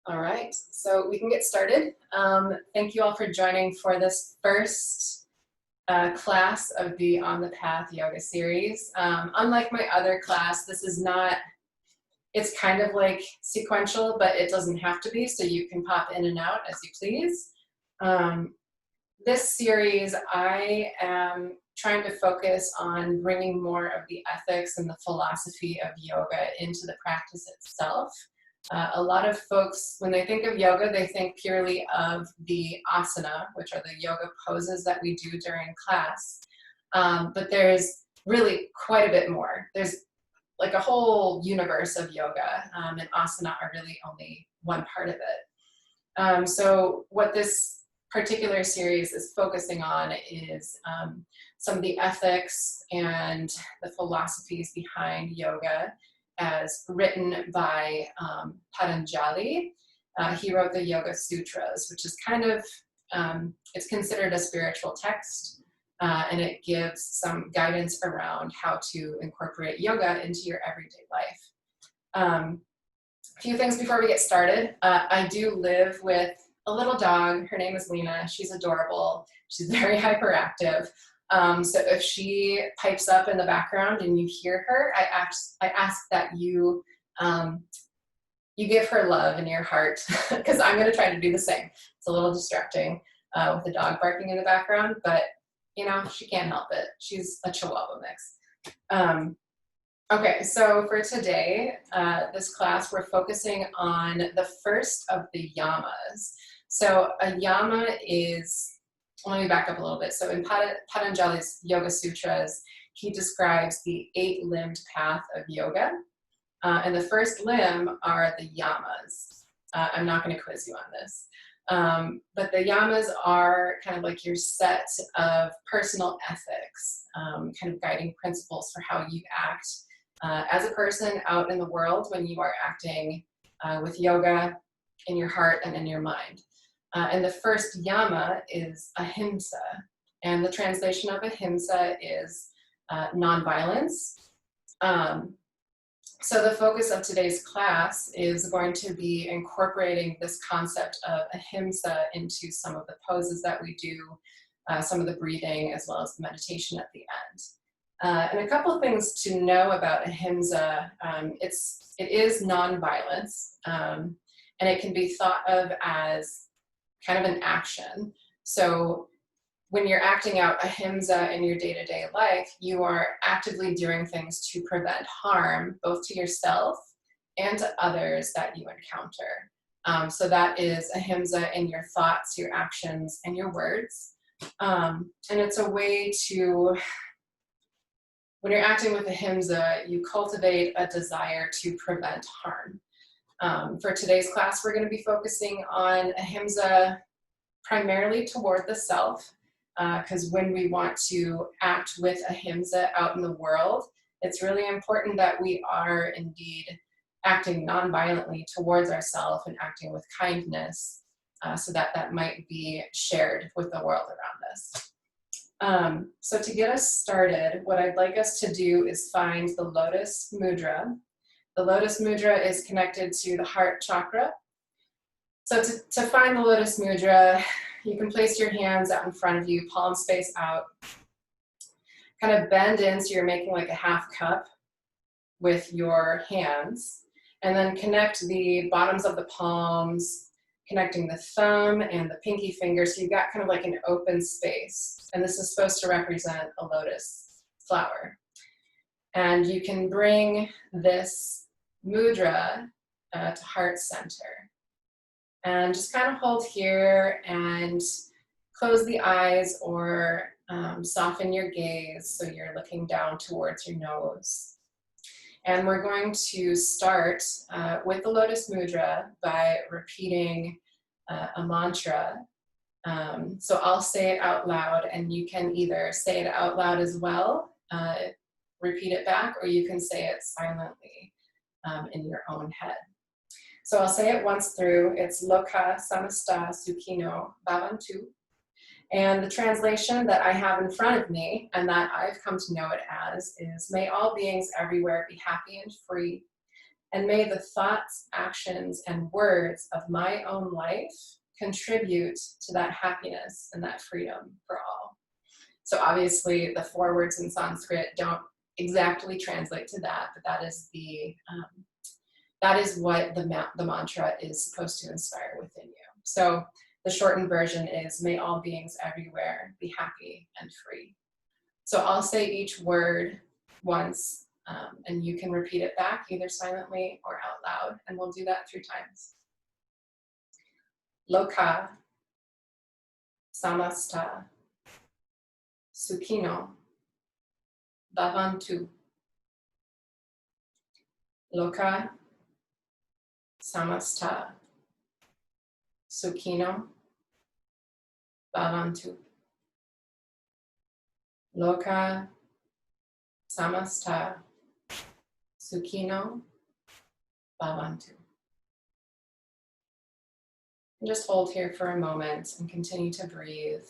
All right, so we can get started. Thank you all for joining for this first class of the On the Path yoga series. Unlike my other class, this is not, it's kind of like sequential, but it doesn't have to be, so you can pop in and out as you please. This series, I am trying to focus on bringing more of the ethics and the philosophy of yoga into the practice itself. A lot of folks, when they think of yoga, they think purely of the asana, which are the yoga poses that we do during class. But there's really quite a bit more. There's like a whole universe of yoga, and asana are really only one part of it. So what this particular series is focusing on is some of the ethics and the philosophies behind yoga as written by Patanjali. He wrote the Yoga Sutras, which is kind of, it's considered a spiritual text, and it gives some guidance around how to incorporate yoga into your everyday life. A few things before we get started. I do live with a little dog. Her name is Lena. She's adorable. She's very hyperactive. So if she pipes up in the background and you hear her, I ask that you give her love in your heart, because I'm going to try to do the same. It's a little distracting with the dog barking in the background, but you know, she can't help it. She's a Chihuahua mix. Okay, so for today, this class, we're focusing on the first of the yamas. So a yama is, let me back up a little bit. So in Patanjali's Yoga Sutras, he describes the 8-limbed path of yoga. And the first limb are the yamas. I'm not going to quiz you on this. But the yamas are kind of like your set of personal ethics, kind of guiding principles for how you act as a person out in the world when you are acting with yoga in your heart and in your mind. And the first yama is Ahimsa. And the translation of Ahimsa is nonviolence. So the focus of today's class is going to be incorporating this concept of Ahimsa into some of the poses that we do, some of the breathing, as well as the meditation at the end. And a couple of things to know about Ahimsa. It is nonviolence, and it can be thought of as kind of an action. So when you're acting out Ahimsa in your day-to-day life, you are actively doing things to prevent harm, both to yourself and to others that you encounter. So that is Ahimsa in your thoughts, your actions, and your words. And it's a way to, when you're acting with Ahimsa, you cultivate a desire to prevent harm. For today's class, we're going to be focusing on Ahimsa primarily toward the self, because when we want to act with Ahimsa out in the world, it's really important that we are indeed acting non-violently towards ourselves and acting with kindness, so that that might be shared with the world around us. So to get us started, what I'd like us to do is find the Lotus Mudra. The Lotus Mudra is connected to the heart chakra. So to find the Lotus Mudra, you can place your hands out in front of you, palm space out. Kind of bend in so you're making like a half cup with your hands. And then connect the bottoms of the palms, connecting the thumb and the pinky finger. So you've got kind of like an open space. And this is supposed to represent a lotus flower. And you can bring this mudra to heart center. And just kind of hold here and close the eyes, or soften your gaze so you're looking down towards your nose. And we're going to start with the Lotus Mudra by repeating a mantra. So I'll say it out loud, and you can either say it out loud as well, repeat it back, or you can say it silently in your own head. So I'll say it once through. It's Loka Samasta Sukhino Bhavantu. And the translation that I have in front of me, and that I've come to know it as, is may all beings everywhere be happy and free. And may the thoughts, actions, and words of my own life contribute to that happiness and that freedom for all. So obviously the 4 words in Sanskrit don't exactly translate to that, but that is what the mantra is supposed to inspire within you. So the shortened version is, may all beings everywhere be happy and free. So I'll say each word once, and you can repeat it back either silently or out loud, and we'll do that 3 times. Loka samasta sukhino bhavantu. Loka samasta sukhino bhavantu. Loka samasta sukhino bhavantu. And just hold here for a moment and continue to breathe.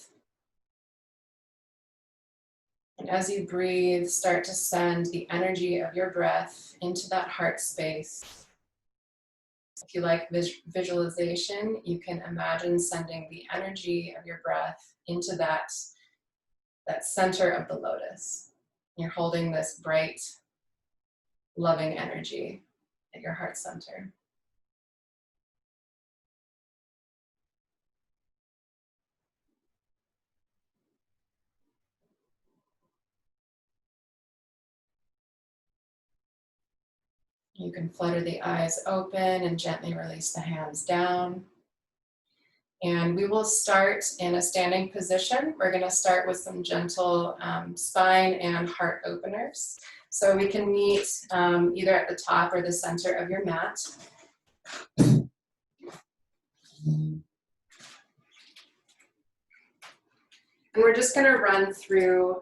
And as you breathe, start to send the energy of your breath into that heart space. If you like visualization, you can imagine sending the energy of your breath into that center of the lotus. You're holding this bright, loving energy at your heart center. You can flutter the eyes open and gently release the hands down. And we will start in a standing position. We're going to start with some gentle spine and heart openers. So we can meet either at the top or the center of your mat. And we're just going to run through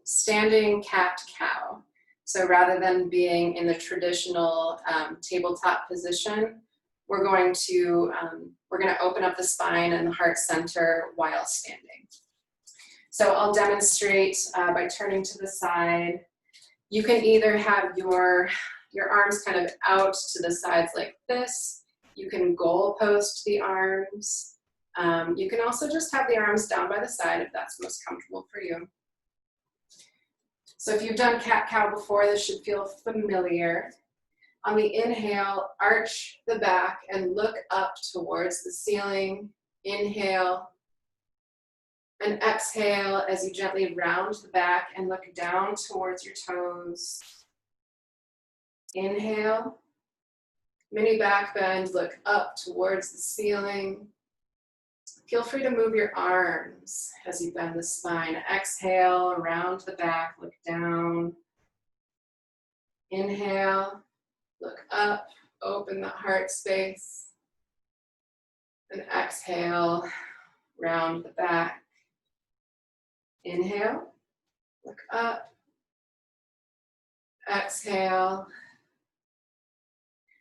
standing cat-cow. So rather than being in the traditional tabletop position, we're going to open up the spine and the heart center while standing. So I'll demonstrate by turning to the side. You can either have your arms kind of out to the sides like this. You can goal post the arms. You can also just have the arms down by the side if that's most comfortable for you. So if you've done cat-cow before, this should feel familiar. On the inhale, arch the back and look up towards the ceiling. Inhale. And exhale as you gently round the back and look down towards your toes. Inhale. Mini back bend, look up towards the ceiling. Feel free to move your arms as you bend the spine. Exhale, round the back, look down. Inhale, look up, open the heart space. And exhale, round the back. Inhale, look up. Exhale.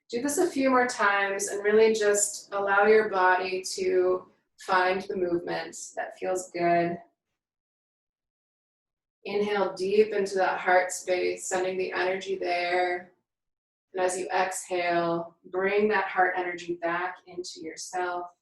Do this a few more times and really just allow your body to find the movement that feels good. Inhale deep into that heart space, sending the energy there. And as you exhale, bring that heart energy back into yourself.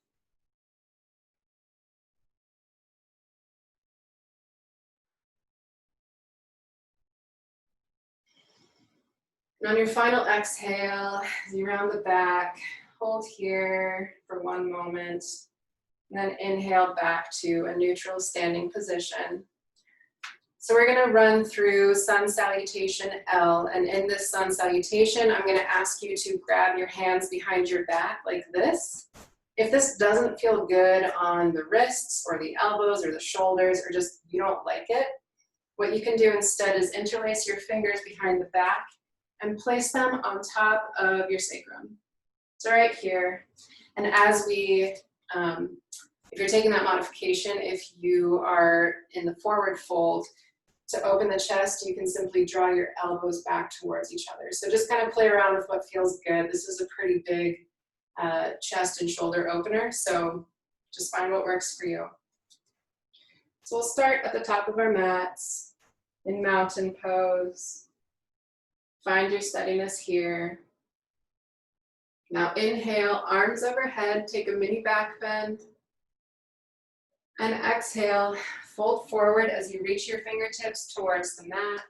And on your final exhale, as you round the back, hold here for 1 moment. And then inhale back to a neutral standing position. So we're going to run through sun salutation L. And in this sun salutation, I'm going to ask you to grab your hands behind your back like this. If this doesn't feel good on the wrists or the elbows or the shoulders, or just you don't like it, what you can do instead is interlace your fingers behind the back and place them on top of your sacrum. So right here. And as we if you're taking that modification, if you are in the forward fold, to open the chest, you can simply draw your elbows back towards each other. So just kind of play around with what feels good. This is a pretty big chest and shoulder opener, so just find what works for you. So we'll start at the top of our mats in mountain pose. Find your steadiness here. Now inhale, arms overhead, take a mini back bend. And exhale, fold forward as you reach your fingertips towards the mat.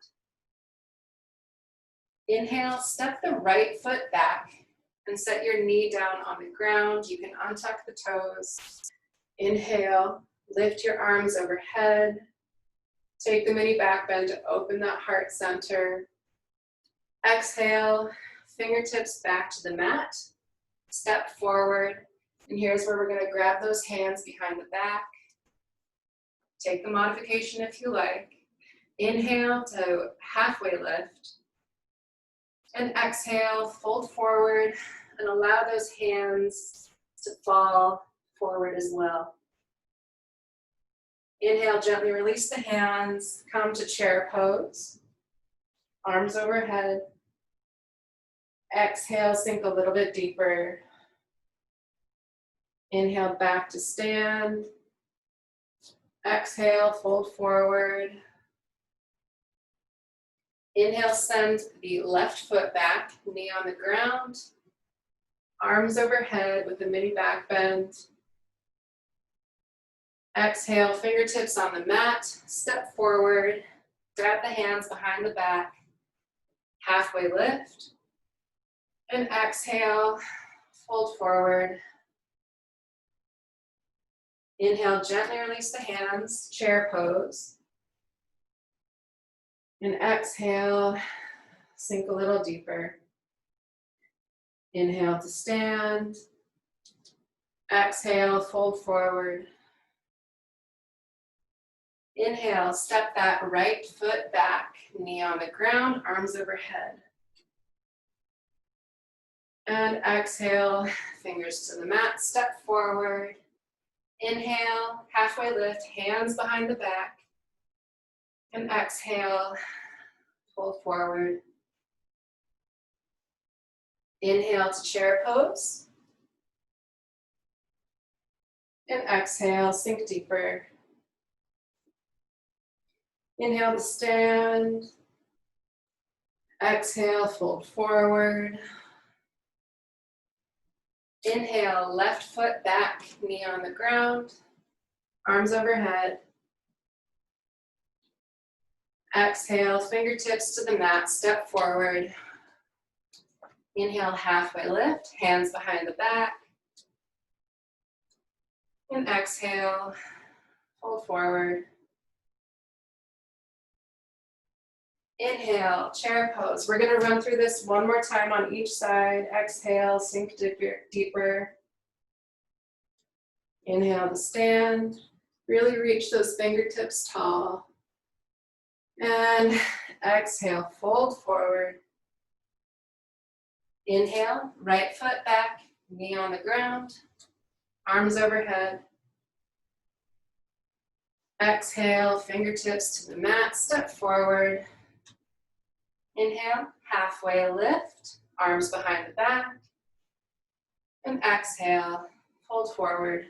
Inhale, step the right foot back and set your knee down on the ground. You can untuck the toes. Inhale, lift your arms overhead. Take the mini back bend to open that heart center. Exhale, fingertips back to the mat. Step forward. And here's where we're going to grab those hands behind the back. Take the modification if you like. Inhale to halfway lift. And exhale, fold forward and allow those hands to fall forward as well. Inhale, gently release the hands, come to chair pose. Arms overhead. Exhale, sink a little bit deeper. Inhale, back to stand. Exhale, fold forward. Inhale, send the left foot back, knee on the ground. Arms overhead with a mini back bend. Exhale, fingertips on the mat, step forward, grab the hands behind the back, halfway lift. And exhale, fold forward. Inhale, gently release the hands, chair pose. And exhale, sink a little deeper. Inhale to stand. Exhale, fold forward. Inhale, step that right foot back, knee on the ground, arms overhead. And exhale, fingers to the mat, step forward. Inhale, halfway lift, hands behind the back. And exhale, fold forward. Inhale to chair pose. And exhale, sink deeper. Inhale to stand. Exhale, fold forward. Inhale, left foot back, knee on the ground, arms overhead. Exhale, fingertips to the mat, step forward. Inhale, halfway lift, hands behind the back. And exhale, fold forward. Inhale, chair pose. We're going to run through this one more time on each side. Exhale, sink deeper. Inhale to stand. Really reach those fingertips tall. And exhale, fold forward. Inhale, right foot back, knee on the ground, arms overhead. Exhale, fingertips to the mat, step forward. Inhale, halfway lift, arms behind the back. And exhale, fold forward.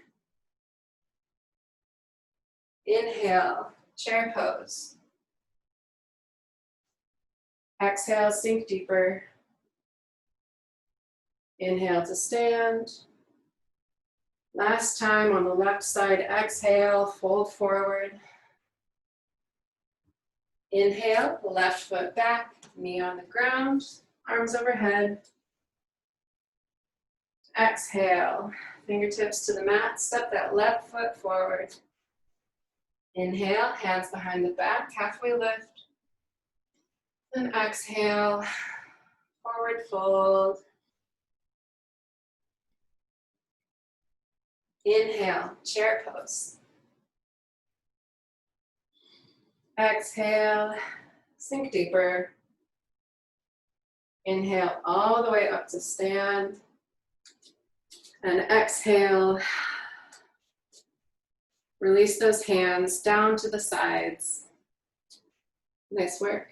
Inhale, chair pose. Exhale, sink deeper. Inhale to stand. Last time on the left side, exhale, fold forward. Inhale, left foot back, knee on the ground, arms overhead. Exhale, fingertips to the mat, step that left foot forward. Inhale, hands behind the back, halfway lift. And exhale, forward fold. Inhale, chair pose. Exhale, sink deeper. Inhale all the way up to stand. And exhale, release those hands down to the sides. Nice work.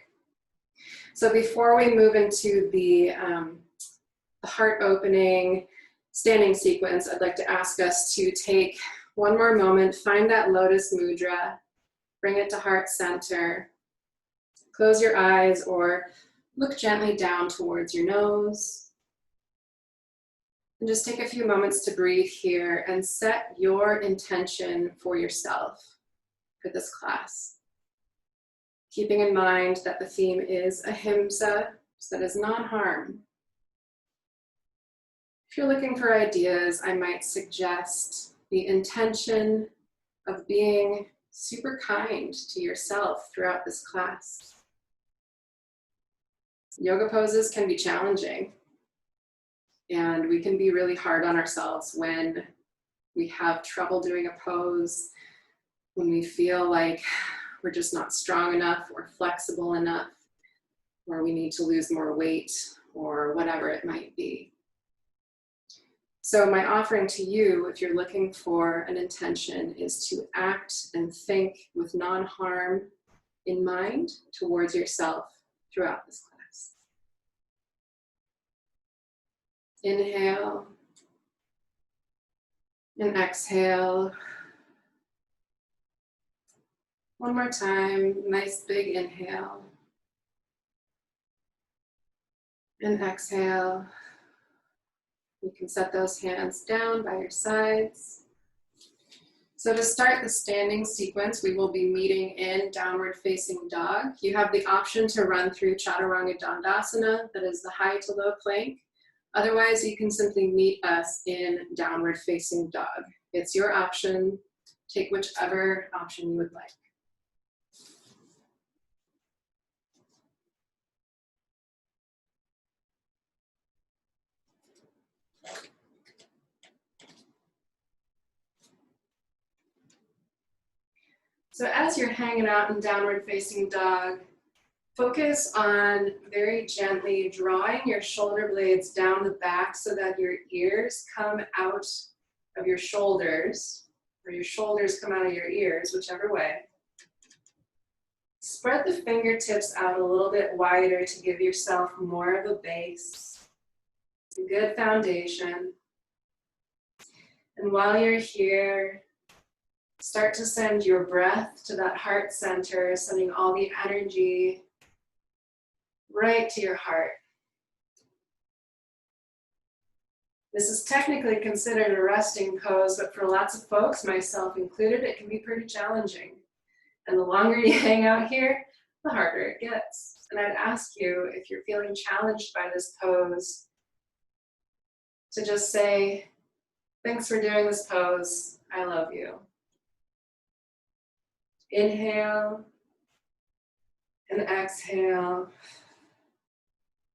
So before we move into the heart opening standing sequence, I'd like to ask us to take one more moment, find that lotus mudra, bring it to heart center. Close your eyes or look gently down towards your nose. And just take a few moments to breathe here and set your intention for yourself for this class. Keeping in mind that the theme is Ahimsa, so that is non-harm. If you're looking for ideas, I might suggest the intention of being super kind to yourself throughout this class. Yoga poses can be challenging, and we can be really hard on ourselves when we have trouble doing a pose, when we feel like we're just not strong enough or flexible enough, or we need to lose more weight, or whatever it might be. So my offering to you, if you're looking for an intention, is to act and think with non-harm in mind towards yourself throughout this class. Inhale and exhale. One more time, nice big inhale. And exhale. You can set those hands down by your sides. So to start the standing sequence, we will be meeting in downward facing dog. You have the option to run through Chaturanga Dandasana, that is the high to low plank. Otherwise, you can simply meet us in downward facing dog. It's your option. Take whichever option you would like. So as you're hanging out in downward facing dog, focus on very gently drawing your shoulder blades down the back so that your ears come out of your shoulders, or your shoulders come out of your ears, whichever way. Spread the fingertips out a little bit wider to give yourself more of a base, a good foundation. And while you're here, start to send your breath to that heart center, sending all the energy right to your heart. This is technically considered a resting pose, but for lots of folks, myself included, it can be pretty challenging. And the longer you hang out here, the harder it gets. And I'd ask you, if you're feeling challenged by this pose, to just say, thanks for doing this pose, I love you. Inhale and exhale.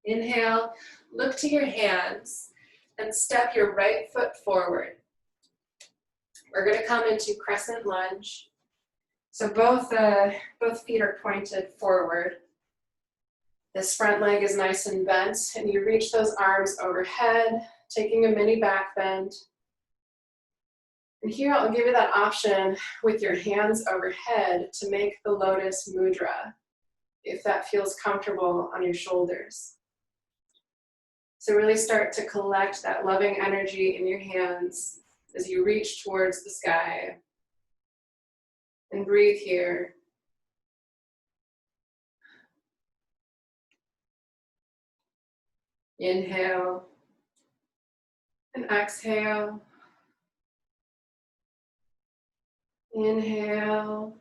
Inhale, look to your hands and step your right foot forward. We're going to come into crescent lunge. So both feet are pointed forward. This front leg is nice and bent, and you reach those arms overhead, taking a mini back bend. And here I'll give you that option with your hands overhead to make the lotus mudra, if that feels comfortable on your shoulders. So really start to collect that loving energy in your hands as you reach towards the sky. And breathe here. Inhale and exhale. Inhale,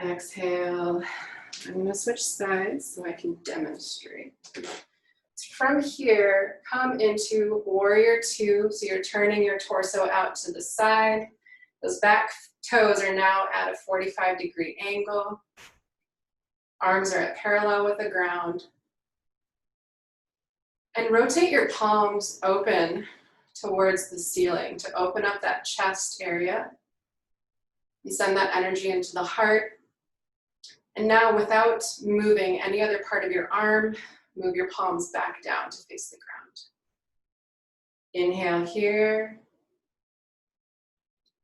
exhale. I'm going to switch sides so I can demonstrate. From here, come into warrior two. So you're turning your torso out to the side. Those back toes are now at a 45-degree angle. Arms are at parallel with the ground. And rotate your palms open towards the ceiling to open up that chest area. You send that energy into the heart. And now, without moving any other part of your arm, move your palms back down to face the ground. Inhale here.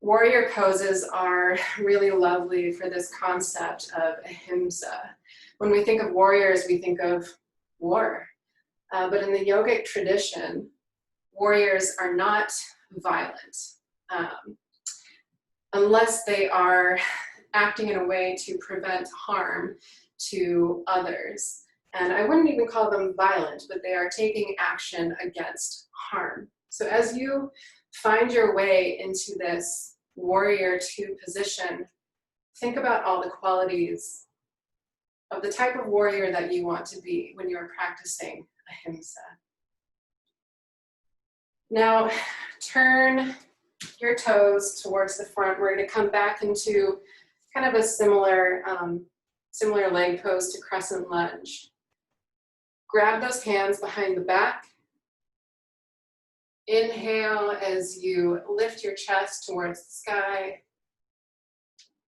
Warrior poses are really lovely for this concept of ahimsa. When we think of warriors, we think of war. But in the yogic tradition, warriors are not violent unless they are acting in a way to prevent harm to others. And I wouldn't even call them violent, but they are taking action against harm. So as you find your way into this warrior two position, think about all the qualities of the type of warrior that you want to be when you're practicing Ahimsa. Now, turn your toes towards the front. We're going to come back into kind of a similar leg pose to crescent lunge. Grab those hands behind the back. Inhale as you lift your chest towards the sky.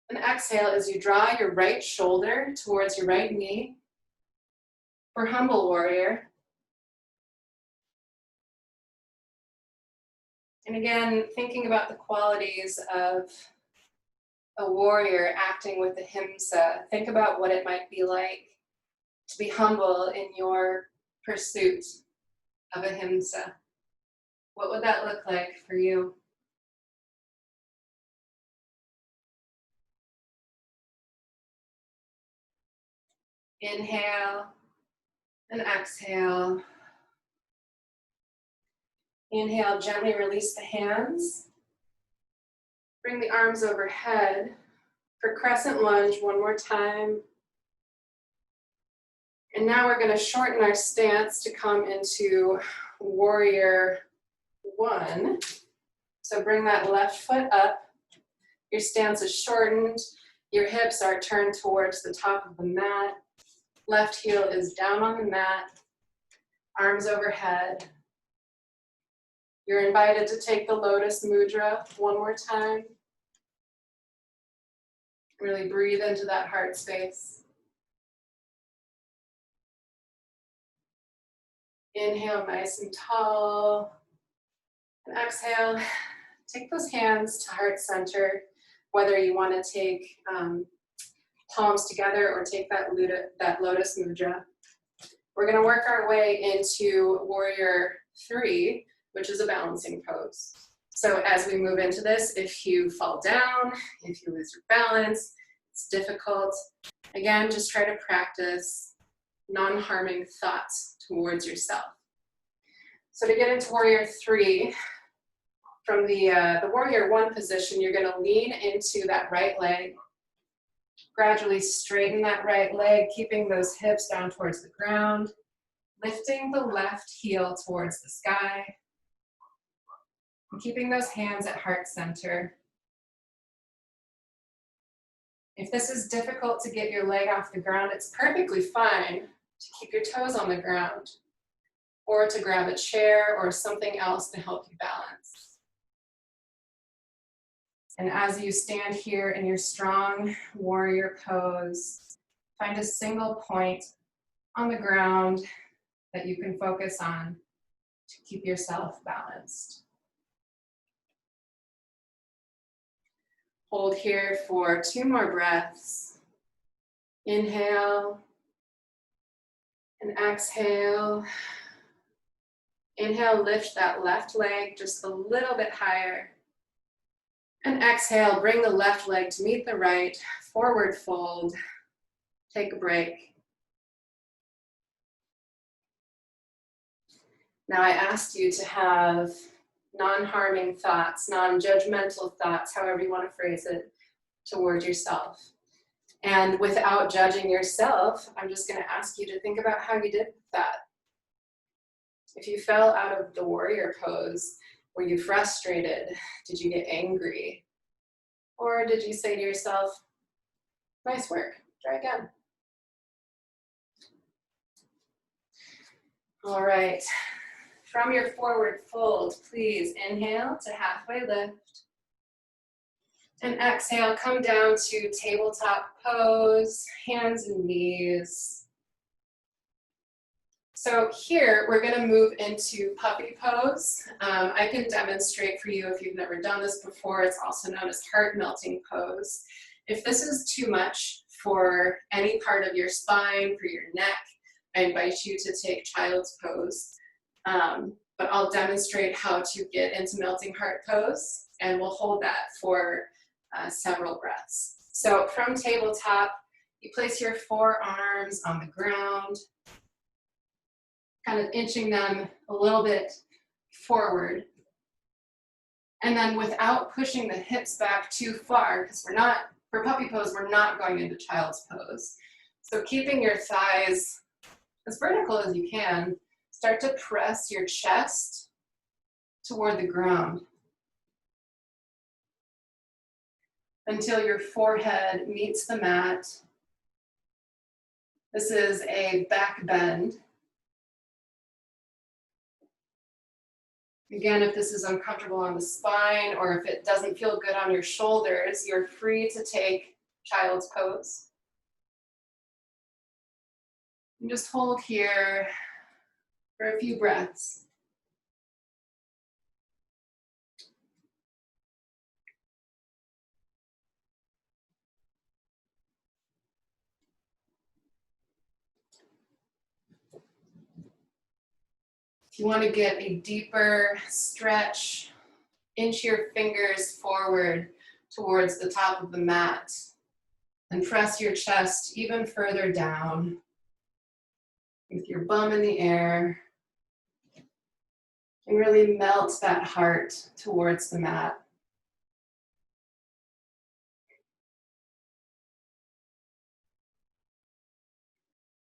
And exhale as you draw your right shoulder towards your right knee for humble warrior. And again, thinking about the qualities of a warrior acting with Ahimsa, think about what it might be like to be humble in your pursuit of Ahimsa. What would that look like for you? Inhale and exhale. Inhale, gently release the hands. Bring the arms overhead for crescent lunge one more time. And now we're going to shorten our stance to come into warrior one. So bring that left foot up. Your stance is shortened. Your hips are turned towards the top of the mat. Left heel is down on the mat. Arms overhead. You're invited to take the lotus mudra one more time. Really breathe into that heart space. Inhale nice and tall. And exhale, take those hands to heart center, whether you want to take palms together or take that lotus mudra. We're going to work our way into warrior three, which is a balancing pose. So as we move into this, if you fall down, if you lose your balance, it's difficult. Again, just try to practice non-harming thoughts towards yourself. So to get into warrior three, from the warrior one position, you're going to lean into that right leg. Gradually straighten that right leg, keeping those hips down towards the ground, lifting the left heel towards the sky, and keeping those hands at heart center. If this is difficult to get your leg off the ground, it's perfectly fine to keep your toes on the ground or to grab a chair or something else to help you balance. And as you stand here in your strong warrior pose, find a single point on the ground that you can focus on to keep yourself balanced. Hold here for 2 more breaths. Inhale and exhale. Inhale, lift that left leg just a little bit higher. And exhale, bring the left leg to meet the right, forward fold. Take a break. Now I asked you to have non-harming thoughts, non-judgmental thoughts, however you want to phrase it, toward yourself. And without judging yourself, I'm just going to ask you to think about how you did that. If you fell out of the warrior pose, were you frustrated? Did you get angry? Or did you say to yourself, nice work, try again? All right. From your forward fold, please inhale to halfway lift. And exhale, come down to tabletop pose, hands and knees. So here, we're gonna move into puppy pose. I can demonstrate for you if you've never done this before. It's also known as heart melting pose. If this is too much for any part of your spine, for your neck, I invite you to take child's pose. But I'll demonstrate how to get into melting heart pose, and we'll hold that for several breaths. So from tabletop, You place your forearms on the ground, kind of inching them a little bit forward. And then without pushing the hips back too far, because for puppy pose, we're not going into child's pose. So keeping your thighs as vertical as you can, start to press your chest toward the ground until your forehead meets the mat. This is a back bend. Again, if this is uncomfortable on the spine or if it doesn't feel good on your shoulders, you're free to take child's pose. And just hold here for a few breaths. If you want to get a deeper stretch, inch your fingers forward towards the top of the mat and press your chest even further down with your bum in the air and really melt that heart towards the mat.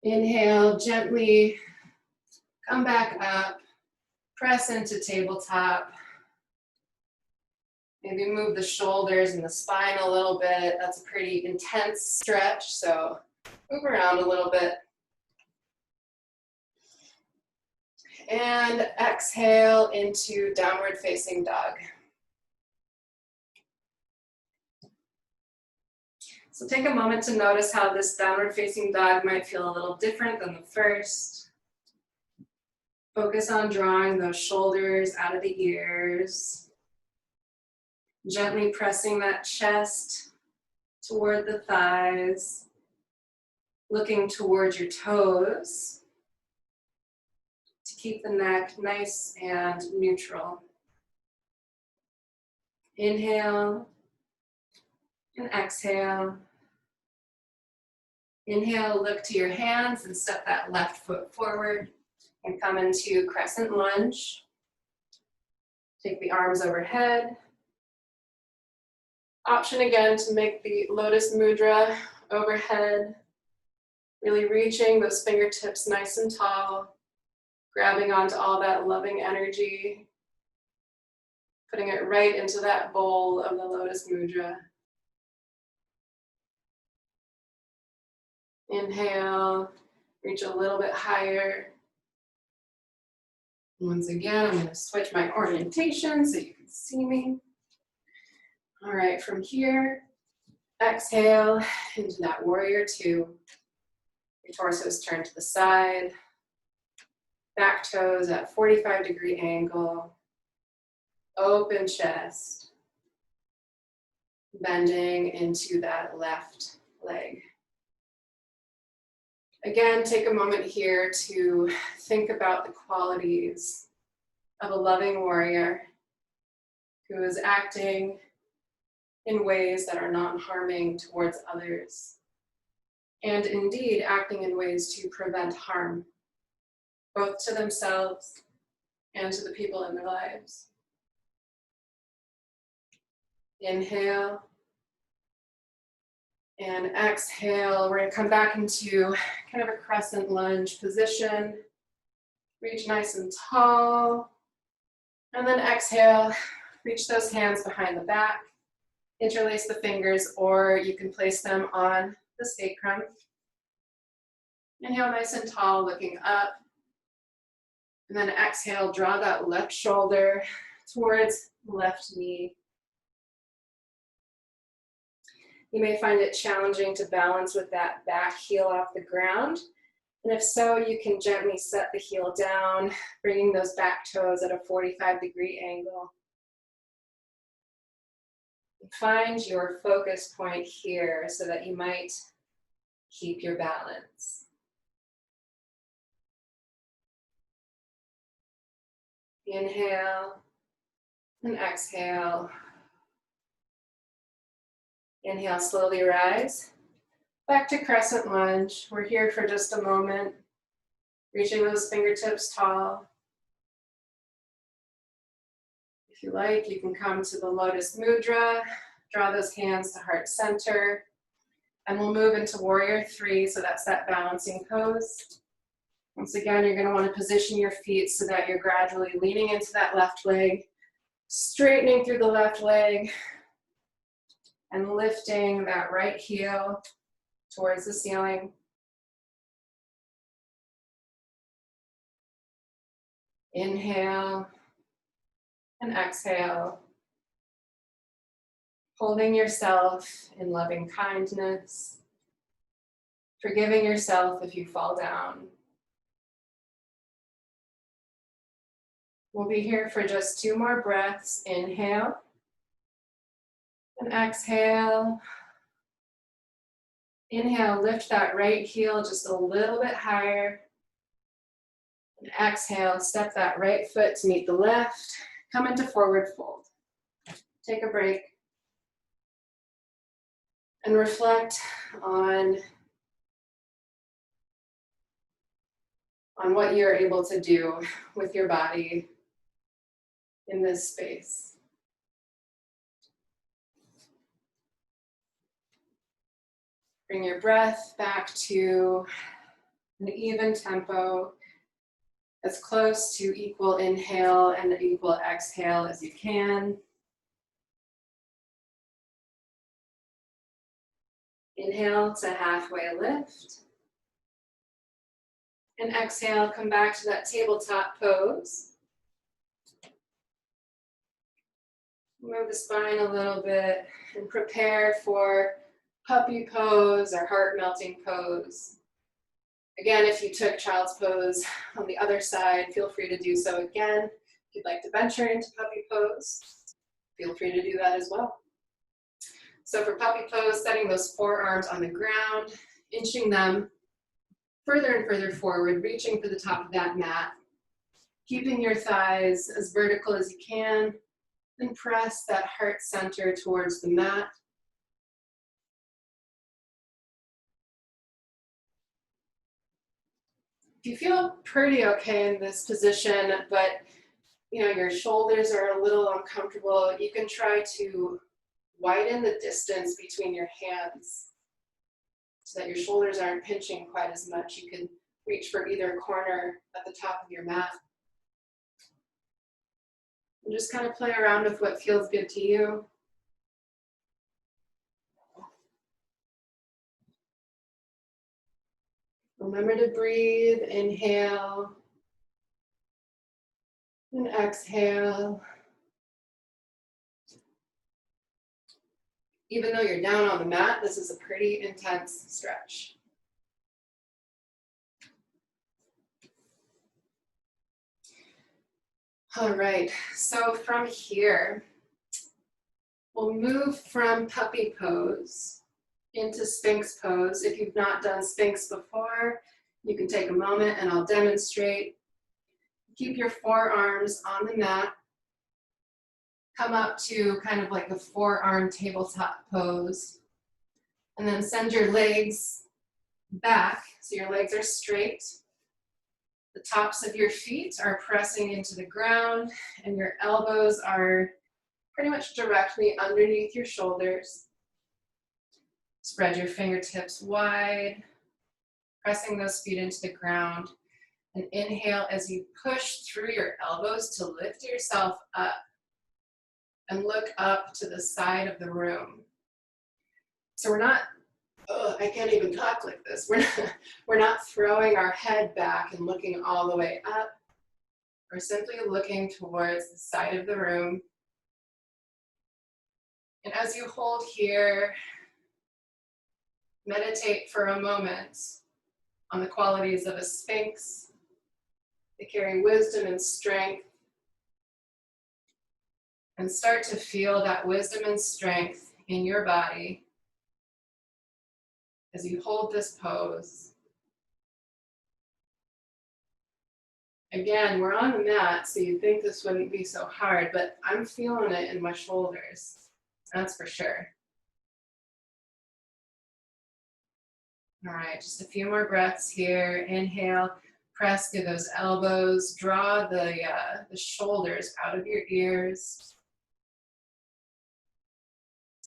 Inhale, gently come back up, press into tabletop. Maybe move the shoulders and the spine a little bit. That's a pretty intense stretch, so move around a little bit. And exhale into downward facing dog. So take a moment to notice how this downward facing dog might feel a little different than the first. Focus on drawing those shoulders out of the ears. Gently pressing that chest toward the thighs. Looking towards your toes to keep the neck nice and neutral. Inhale and exhale. Inhale, look to your hands and step that left foot forward and come into crescent lunge. Take the arms overhead. Option again to make the lotus mudra overhead. Really reaching those fingertips nice and tall, grabbing onto all that loving energy, putting it right into that bowl of the lotus mudra. Inhale, reach a little bit higher. Once again, I'm going to switch my orientation so you can see me. All right, from here, exhale into that warrior two. Your torso is turned to the side. Back toes at 45-degree angle. Open chest. Bending into that left leg. Again, take a moment here to think about the qualities of a loving warrior who is acting in ways that are non-harming towards others, and indeed acting in ways to prevent harm, both to themselves and to the people in their lives. Inhale and exhale. We're going to come back into kind of a crescent lunge position. Reach nice and tall. And then exhale, reach those hands behind the back. Interlace the fingers, or you can place them on the sacrum. Inhale nice and tall, looking up. And then exhale, draw that left shoulder towards the left knee. You may find it challenging to balance with that back heel off the ground. And if so, you can gently set the heel down, bringing those back toes at a 45-degree angle. Find your focus point here so that you might keep your balance. Inhale and exhale. Inhale, slowly rise. Back to crescent lunge. We're here for just a moment, reaching those fingertips tall. If you like, you can come to the lotus mudra, draw those hands to heart center, and we'll move into warrior three, so that's that balancing pose. Once again, you're going to want to position your feet so that you're gradually leaning into that left leg, straightening through the left leg, and lifting that right heel towards the ceiling. Inhale and exhale, holding yourself in loving kindness, forgiving yourself if you fall down. We'll be here for just 2 more breaths. Inhale and exhale. Inhale, lift that right heel just a little bit higher. And exhale, step that right foot to meet the left. Come into forward fold. Take a break and reflect on what you're able to do with your body in this space. Bring your breath back to an even tempo, as close to equal inhale and equal exhale as you can. Inhale to halfway lift. And exhale, come back to that tabletop pose. Move the spine a little bit and prepare for puppy pose or heart melting pose. Again, if you took child's pose on the other side, feel free to do so again. If you'd like to venture into puppy pose, feel free to do that as well. So for puppy pose, setting those forearms on the ground, inching them further and further forward, reaching for the top of that mat, keeping your thighs as vertical as you can, and press that heart center towards the mat. If you feel pretty okay in this position, but your shoulders are a little uncomfortable, you can try to widen the distance between your hands so that your shoulders aren't pinching quite as much. You can reach for either corner at the top of your mat. And just kind of play around with what feels good to you. Remember to breathe, inhale, and exhale. Even though you're down on the mat, this is a pretty intense stretch. All right, so from here, we'll move from puppy pose into Sphinx pose. If you've not done Sphinx before, you can take a moment and I'll demonstrate. Keep your forearms on the mat. Come up to kind of like a forearm tabletop pose. And then send your legs back so your legs are straight. The tops of your feet are pressing into the ground and your elbows are pretty much directly underneath your shoulders. Spread your fingertips wide, pressing those feet into the ground. And inhale as you push through your elbows to lift yourself up and look up to the side of the room. So we're not, I can't even talk like this. We're not throwing our head back and looking all the way up. We're simply looking towards the side of the room. And as you hold here, meditate for a moment on the qualities of a Sphinx. They carry wisdom and strength. And start to feel that wisdom and strength in your body as you hold this pose. Again, we're on the mat, so you'd think this wouldn't be so hard, but I'm feeling it in my shoulders, that's for sure. All right, just a few more breaths here. Inhale, press through those elbows, draw the shoulders out of your ears.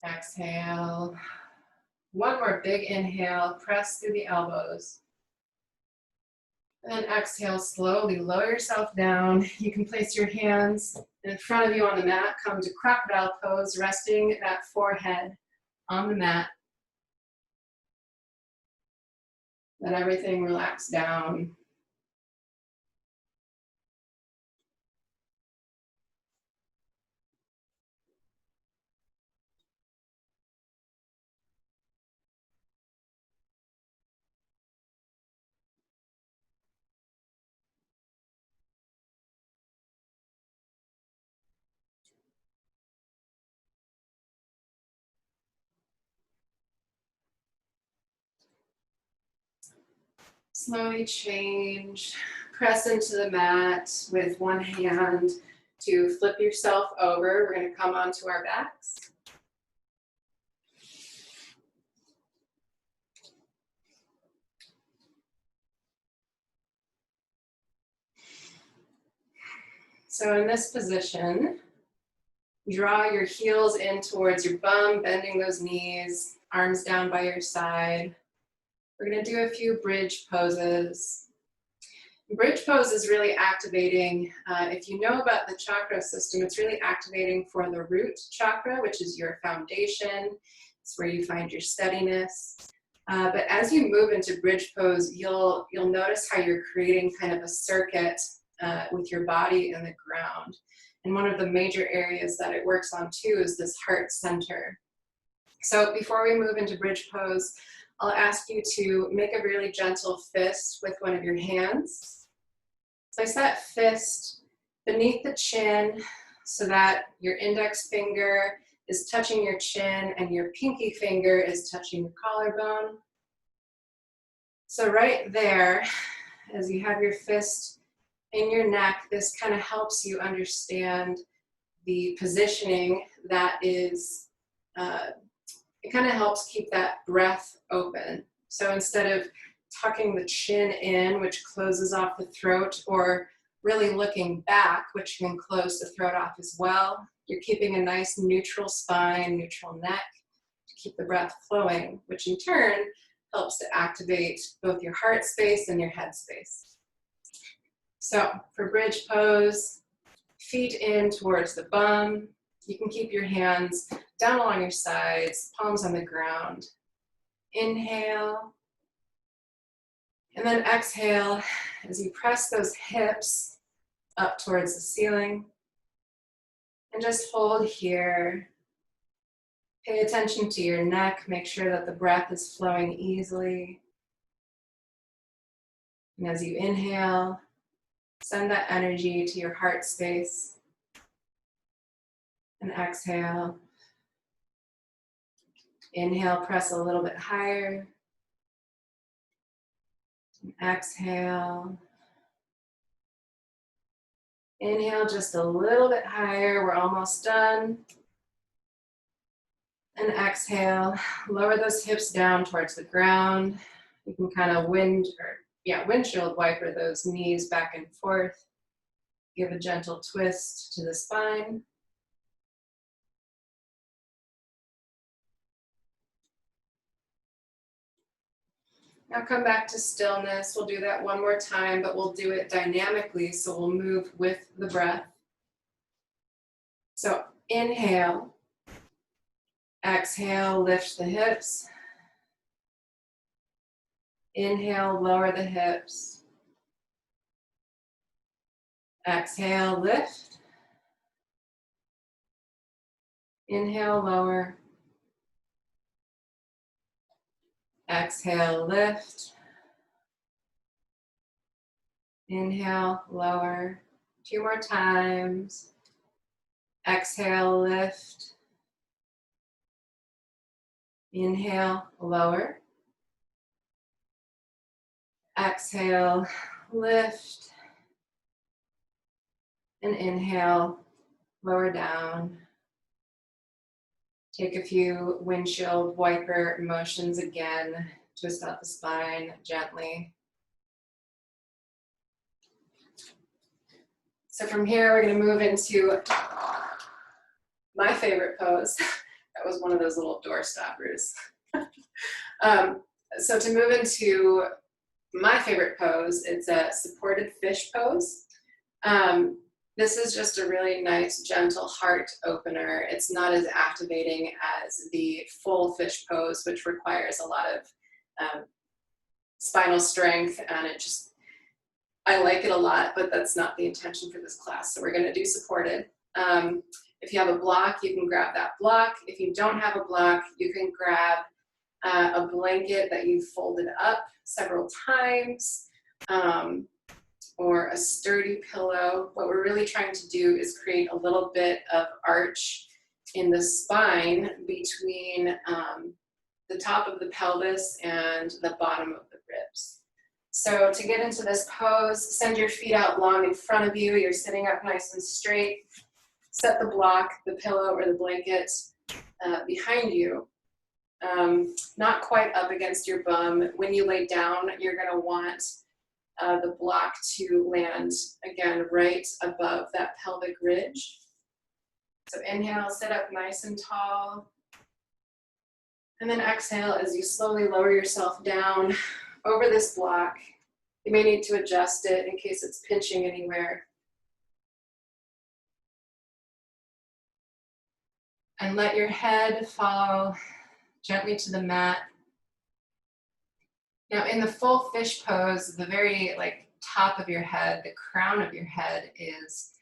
Exhale. One more big inhale, press through the elbows. And then exhale, slowly lower yourself down. You can place your hands in front of you on the mat, come to crocodile pose, resting that forehead on the mat. Let everything relax down. Slowly change. Press into the mat with one hand to flip yourself over. We're going to come onto our backs. So in this position, draw your heels in towards your bum, bending those knees, arms down by your side. We're going to do a few bridge poses. Bridge pose is really activating, if you know about the chakra system, it's really activating for the root chakra, which is your foundation. It's where you find your steadiness. But as you move into bridge pose, you'll notice how you're creating kind of a circuit with your body and the ground. And one of the major areas that it works on too is this heart center. So before we move into bridge pose, I'll ask you to make a really gentle fist with one of your hands. Place that fist beneath the chin so that your index finger is touching your chin and your pinky finger is touching your collarbone. So right there, as you have your fist in your neck, this kind of helps you understand the positioning that is, it kind of helps keep that breath open. So instead of tucking the chin in, which closes off the throat, or really looking back, which can close the throat off as well, you're keeping a nice neutral spine, neutral neck to keep the breath flowing, which in turn helps to activate both your heart space and your head space. So for bridge pose, feet in towards the bum. You can keep your hands down along your sides, palms on the ground. Inhale. And then exhale as you press those hips up towards the ceiling. And just hold here. Pay attention to your neck. Make sure that the breath is flowing easily. And as you inhale, send that energy to your heart space. And exhale. Inhale, press a little bit higher. And exhale. Inhale just a little bit higher. We're almost done. And exhale. Lower those hips down towards the ground. You can kind of windshield wiper those knees back and forth. Give a gentle twist to the spine. Now come back to stillness. We'll do that one more time, but we'll do it dynamically, so we'll move with the breath. So inhale, exhale, lift the hips. Inhale, lower the hips. Exhale, lift. Inhale, lower. Exhale, lift. Inhale, lower. 2 more times. Exhale, lift. Inhale, lower. Exhale, lift. And inhale, lower down. Take a few windshield wiper motions again. Twist out the spine gently. So from here, we're going to move into my favorite pose. That was one of those little door stoppers. So to move into my favorite pose, it's a supported fish pose. This is just a really nice, gentle heart opener. It's not as activating as the full fish pose, which requires a lot of spinal strength, and I like it a lot, but that's not the intention for this class. So we're going to do supported. If you have a block, you can grab that block. If you don't have a block, you can grab a blanket that you've folded up several times, or a sturdy pillow. What we're really trying to do is create a little bit of arch in the spine between the top of the pelvis and the bottom of the ribs. So to get into this pose, send your feet out long in front of you. You're sitting up nice and straight. Set the block, the pillow, or the blanket behind you. Not quite up against your bum. When you lay down, you're going to want the block to land, again, right above that pelvic ridge. So inhale, sit up nice and tall. And then exhale as you slowly lower yourself down over this block. You may need to adjust it in case it's pinching anywhere. And let your head fall gently to the mat. Now in the full fish pose, the very top of your head, the crown of your head is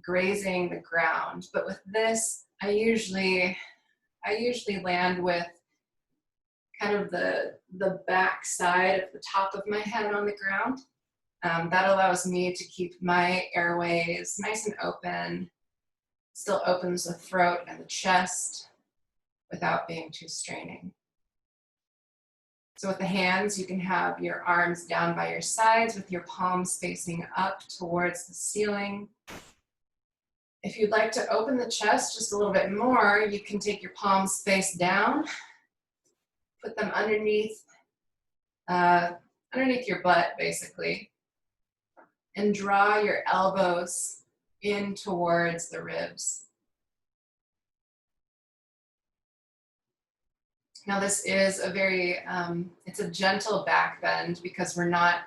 grazing the ground. But with this, I usually land with kind of the back side of the top of my head on the ground. That allows me to keep my airways nice and open, still opens the throat and the chest without being too straining. So with the hands, you can have your arms down by your sides with your palms facing up towards the ceiling. If you'd like to open the chest just a little bit more, you can take your palms face down, put them underneath your butt, basically, and draw your elbows in towards the ribs. Now this is a very, it's a gentle back bend because we're not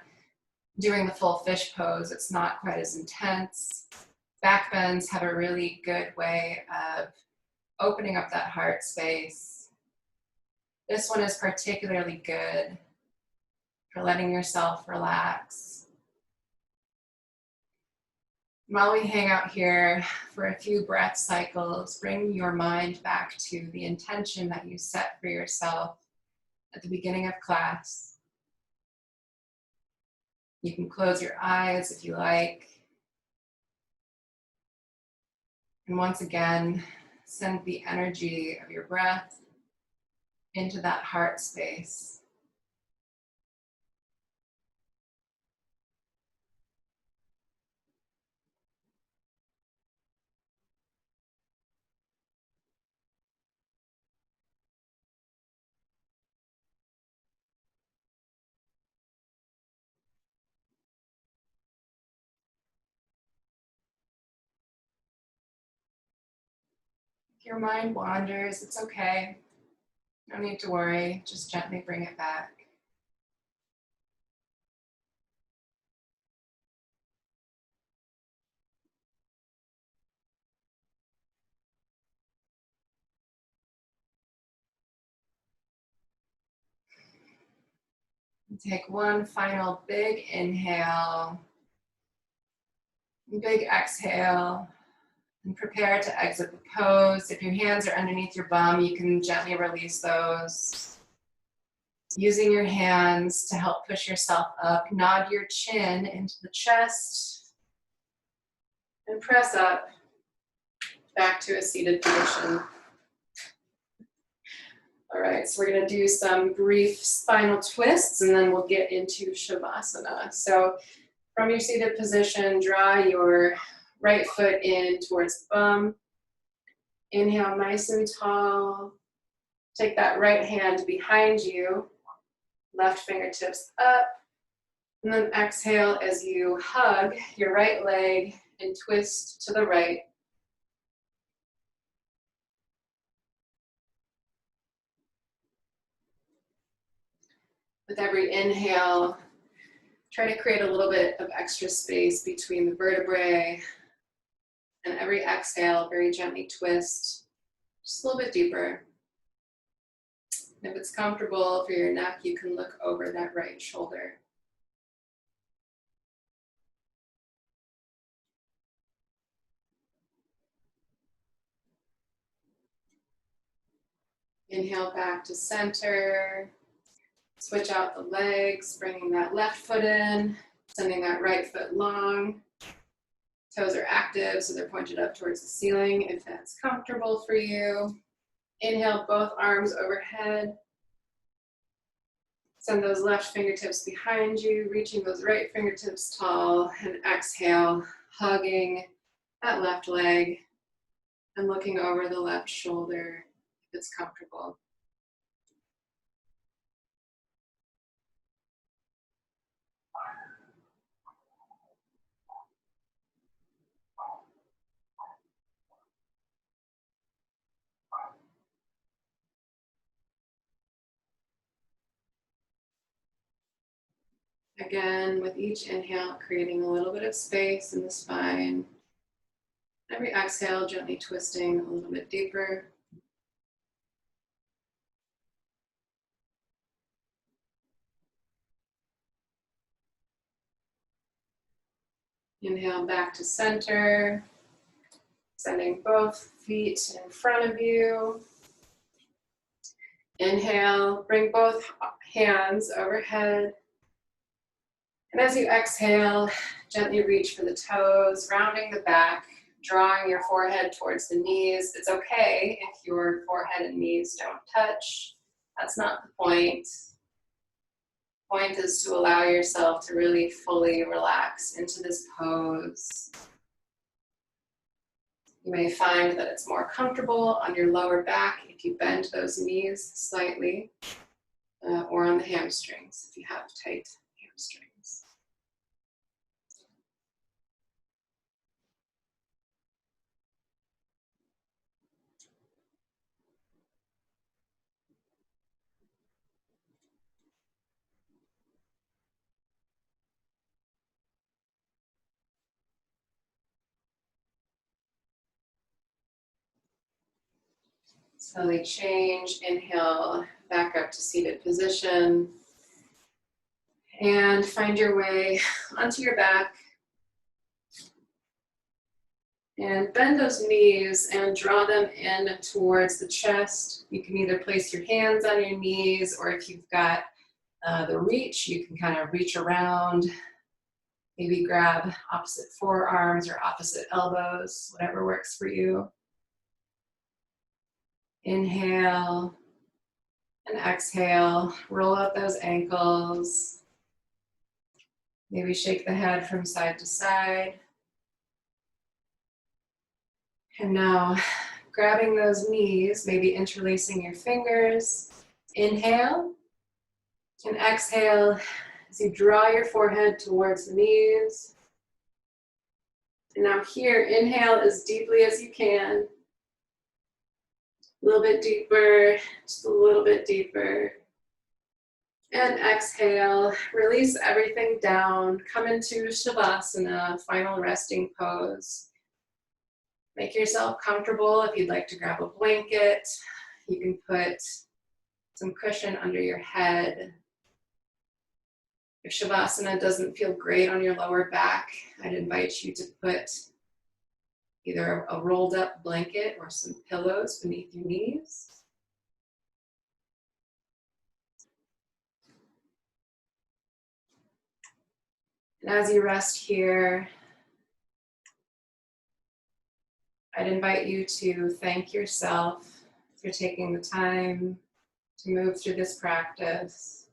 doing the full fish pose. It's not quite as intense. Back bends have a really good way of opening up that heart space. This one is particularly good for letting yourself relax. While we hang out here for a few breath cycles, bring your mind back to the intention that you set for yourself at the beginning of class. You can close your eyes if you like. And once again, send the energy of your breath into that heart space. If your mind wanders, it's okay. No need to worry, just gently bring it back. And take one final big inhale, and big exhale, and prepare to exit the pose. If your hands are underneath your bum, you can gently release those. Using your hands to help push yourself up, nod your chin into the chest, and press up back to a seated position. All right, so we're gonna do some brief spinal twists and then we'll get into Shavasana. So from your seated position, draw your right foot in towards the bum. Inhale nice and tall. Take that right hand behind you Left fingertips up. And then exhale as you hug your right leg and twist to the right. With every inhale, try to create a little bit of extra space between the vertebrae. And every exhale, very gently twist, just a little bit deeper. If it's comfortable for your neck, you can look over that right shoulder. Inhale back to center. Switch out the legs, bringing that left foot in, sending that right foot long. Toes are active, so they're pointed up towards the ceiling if that's comfortable for you. Inhale, both arms overhead. Send those left fingertips behind you, reaching those right fingertips tall, and exhale, hugging that left leg and looking over the left shoulder if it's comfortable. Again, with each inhale, creating a little bit of space in the spine. Every exhale, gently twisting a little bit deeper. Inhale back to center, sending both feet in front of you. Inhale, bring both hands overhead. And as you exhale, gently reach for the toes, rounding the back, drawing your forehead towards the knees. It's okay if your forehead and knees don't touch. That's not the point. The point is to allow yourself to really fully relax into this pose. You may find that it's more comfortable on your lower back if you bend those knees slightly, or on the hamstrings if you have tight hamstrings. Slowly change, inhale back up to seated position, and find your way onto your back. And bend those knees and draw them in towards the chest. You can either place your hands on your knees, or if you've got the reach, you can kind of reach around, maybe grab opposite forearms or opposite elbows, whatever works for you. Inhale and exhale, roll out those ankles. Maybe shake the head from side to side. And now, grabbing those knees, maybe interlacing your fingers. Inhale and exhale as you draw your forehead towards the knees. And now here, inhale as deeply as you can. A little bit deeper, just a little bit deeper. And exhale, release everything down. Come into Shavasana, final resting pose. Make yourself comfortable. If you'd like to grab a blanket, you can put some cushion under your head. If Shavasana doesn't feel great on your lower back, I'd invite you to put either a rolled up blanket or some pillows beneath your knees. And as you rest here, I'd invite you to thank yourself for taking the time to move through this practice,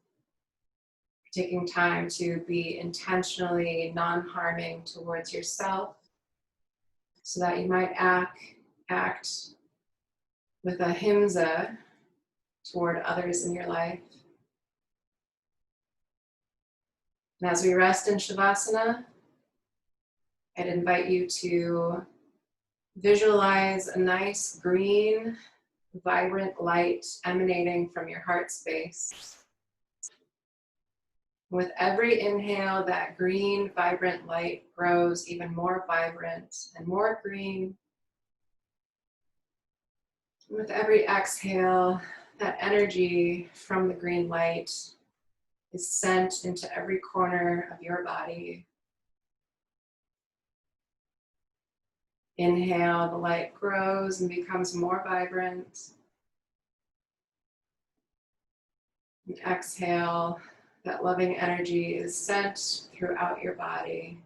for taking time to be intentionally non-harming towards yourself, so that you might act with ahimsa toward others in your life. And as we rest in Shavasana, I'd invite you to visualize a nice green, vibrant light emanating from your heart space. With every inhale, that green, vibrant light grows even more vibrant and more green. With every exhale, that energy from the green light is sent into every corner of your body. Inhale, the light grows and becomes more vibrant. And exhale, that loving energy is sent throughout your body.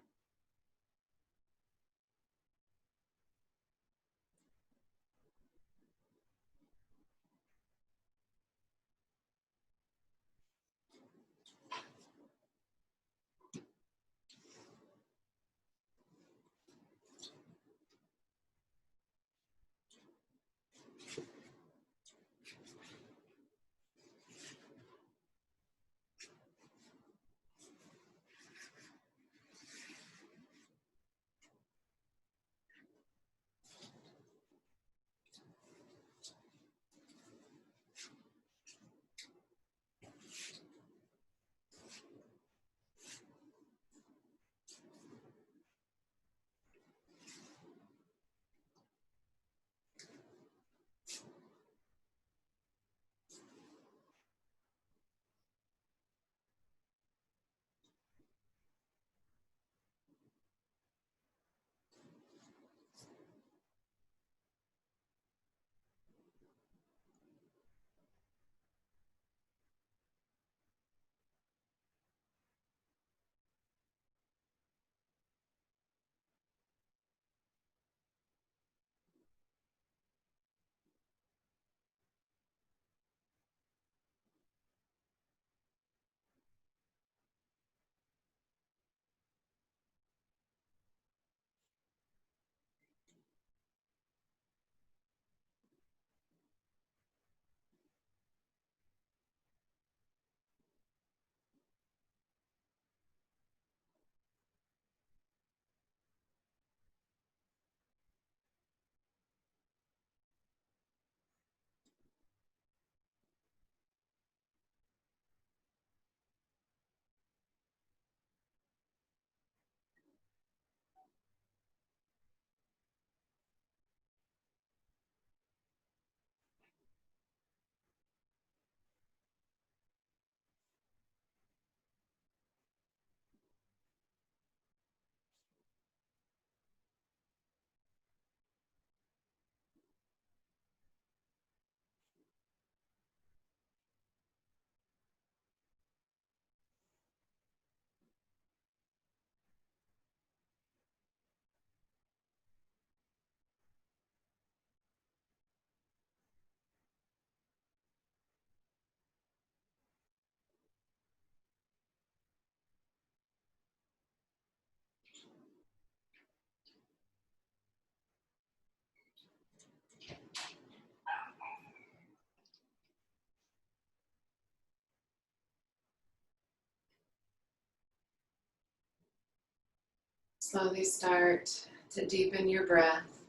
Slowly start to deepen your breath.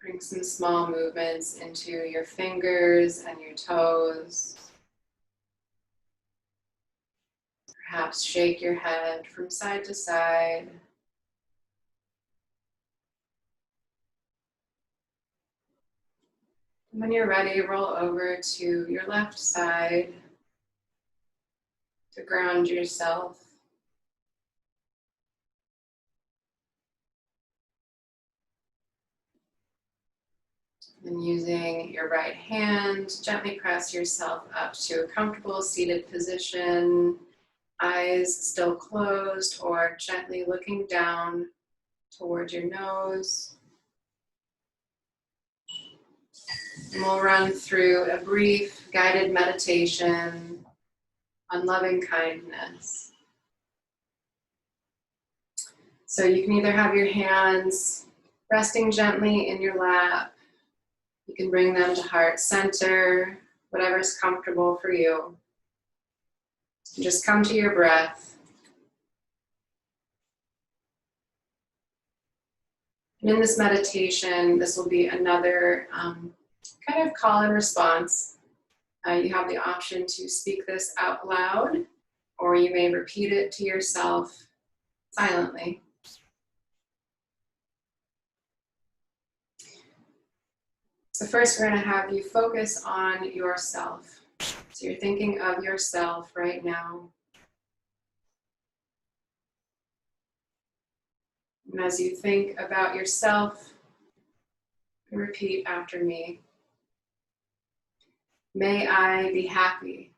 Bring some small movements into your fingers and your toes. Perhaps shake your head from side to side. When you're ready, roll over to your left side to ground yourself. And using your right hand, gently press yourself up to a comfortable seated position, eyes still closed or gently looking down towards your nose. And we'll run through a brief guided meditation on loving kindness. So you can either have your hands resting gently in your lap, You can bring them to heart center, whatever's comfortable for you. And just come to your breath. And in this meditation, this will be another kind of call and response. You have the option to speak this out loud, or you may repeat it to yourself silently. So first, we're going to have you focus on yourself. So you're thinking of yourself right now. And as you think about yourself, repeat after me. May I be happy.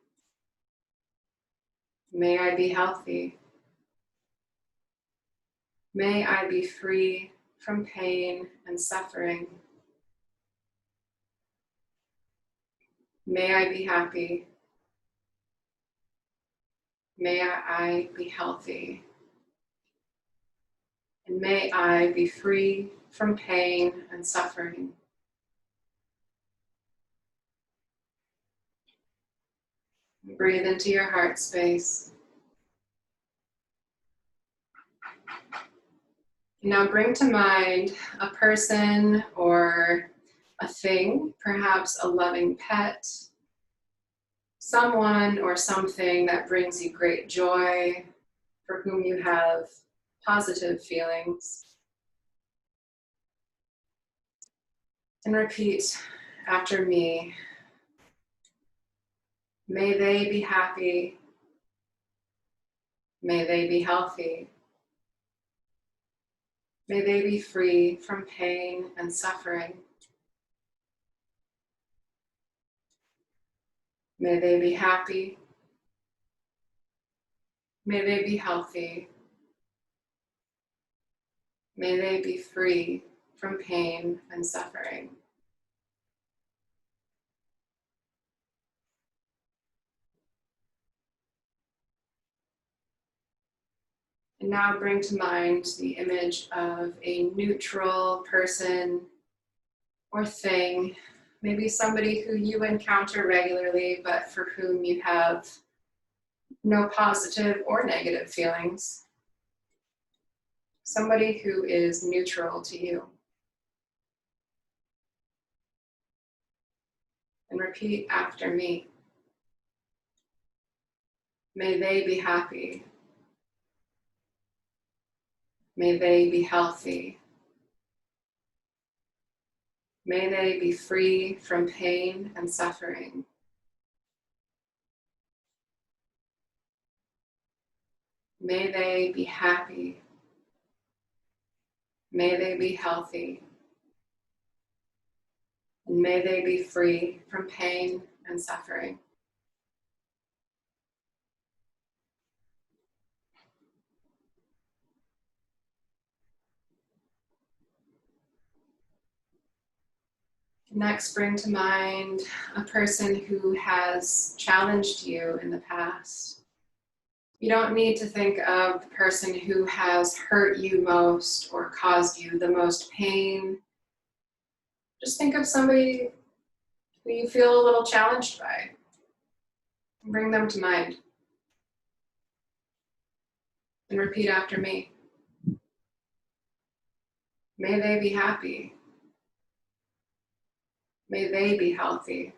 May I be healthy. May I be free from pain and suffering. May I be happy. May I be healthy. And may I be free from pain and suffering. Breathe into your heart space. Now bring to mind a person or a thing, perhaps a loving pet, someone or something that brings you great joy, for whom you have positive feelings. And repeat after me. May they be happy. May they be healthy. May they be free from pain and suffering. May they be happy. May they be healthy. May they be free from pain and suffering. And now bring to mind the image of a neutral person or thing, maybe somebody who you encounter regularly, but for whom you have no positive or negative feelings. Somebody who is neutral to you. And repeat after me. May they be happy. May they be healthy. May they be free from pain and suffering. May they be happy. May they be healthy. And may they be free from pain and suffering. Next, bring to mind a person who has challenged you in the past. You don't need to think of the person who has hurt you most or caused you the most pain. Just think of somebody who you feel a little challenged by. Bring them to mind. And repeat after me. May they be happy. May they be healthy.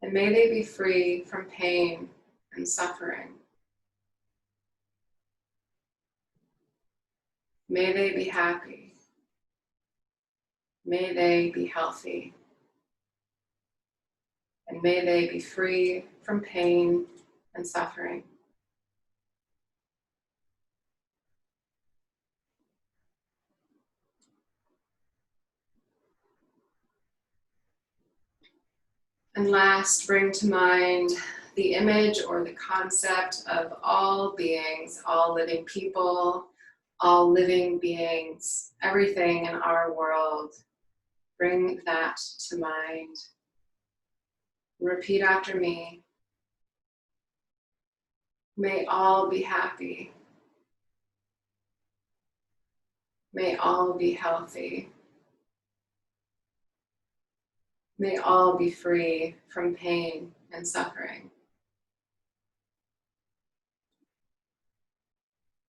And may they be free from pain and suffering. May they be happy. May they be healthy. And may they be free from pain and suffering. And last, bring to mind the image or the concept of all beings, all living people, all living beings, everything in our world. Bring that to mind. Repeat after me. May all be happy. May all be healthy. May all be free from pain and suffering.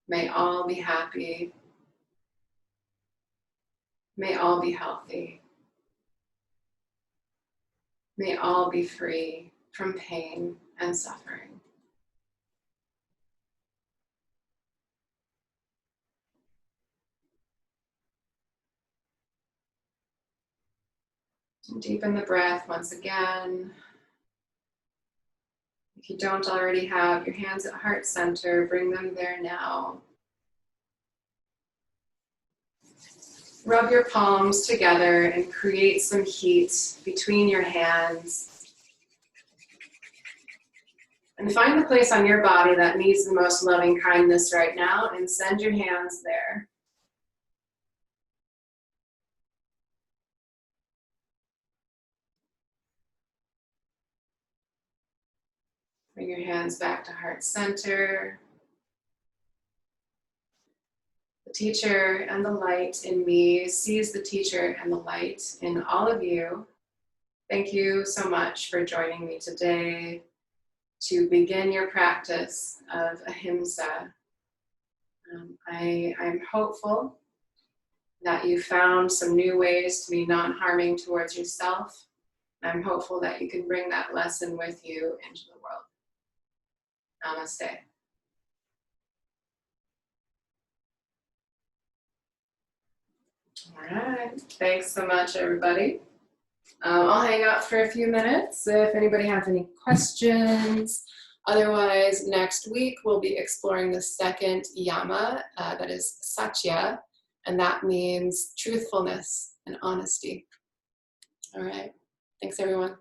May all be happy. May all be healthy. May all be free from pain and suffering. And deepen the breath once again. If you don't already have your hands at heart center, bring them there now. Rub your palms together and create some heat between your hands. And find the place on your body that needs the most loving kindness right now and send your hands there. Bring your hands back to heart center. The teacher and the light in me sees the teacher and the light in all of you. Thank you so much for joining me today to begin your practice of Ahimsa. I'm hopeful that you found some new ways to be non-harming towards yourself. I'm hopeful that you can bring that lesson with you into the world. Namaste. All right, thanks so much, everybody. I'll hang out for a few minutes if anybody has any questions. Otherwise, next week we'll be exploring the second yama, that is satya, and that means truthfulness and honesty. All right, thanks everyone.